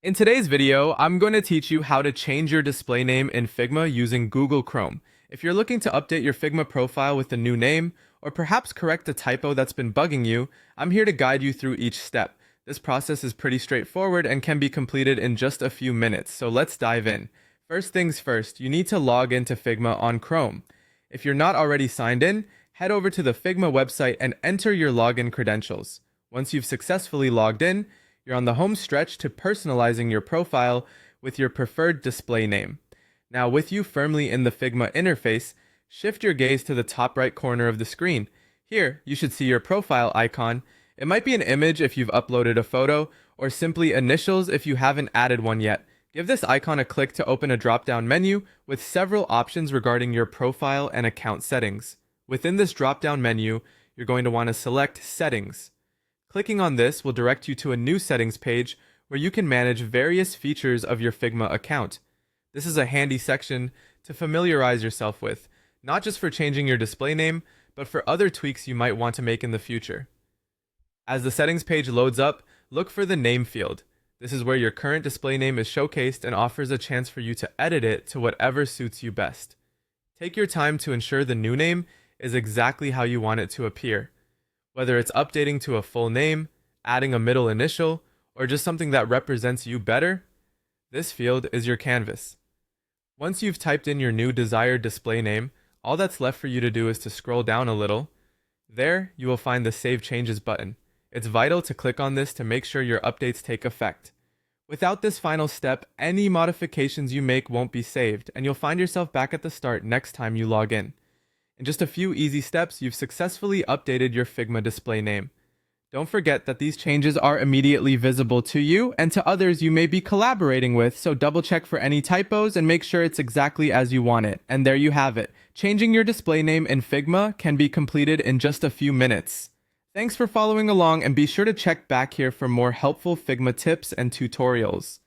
In today's video, I'm going to teach you how to change your display name in Figma using Google Chrome. If you're looking to update your Figma profile with a new name, or perhaps correct a typo that's been bugging you, I'm here to guide you through each step. This process is pretty straightforward and can be completed in just a few minutes, so let's dive in. First things first, you need to log into Figma on Chrome. If you're not already signed in, head over to the Figma website and enter your login credentials. Once you've successfully logged in, you're on the home stretch to personalizing your profile with your preferred display name. Now, with you firmly in the Figma interface, shift your gaze to the top right corner of the screen. Here, you should see your profile icon. It might be an image if you've uploaded a photo, or simply initials if you haven't added one yet. Give this icon a click to open a drop-down menu with several options regarding your profile and account settings. Within this drop-down menu, you're going to want to select Settings. Clicking on this will direct you to a new settings page where you can manage various features of your Figma account. This is a handy section to familiarize yourself with, not just for changing your display name, but for other tweaks you might want to make in the future. As the settings page loads up, look for the name field. This is where your current display name is showcased and offers a chance for you to edit it to whatever suits you best. Take your time to ensure the new name is exactly how you want it to appear. Whether it's updating to a full name, adding a middle initial, or just something that represents you better, this field is your canvas. Once you've typed in your new desired display name, all that's left for you to do is to scroll down a little. There, you will find the Save Changes button. It's vital to click on this to make sure your updates take effect. Without this final step, any modifications you make won't be saved, and you'll find yourself back at the start next time you log in. In just a few easy steps, you've successfully updated your Figma display name. Don't forget that these changes are immediately visible to you and to others you may be collaborating with, so double check for any typos and make sure it's exactly as you want it. And there you have it. Changing your display name in Figma can be completed in just a few minutes. Thanks for following along, and be sure to check back here for more helpful Figma tips and tutorials.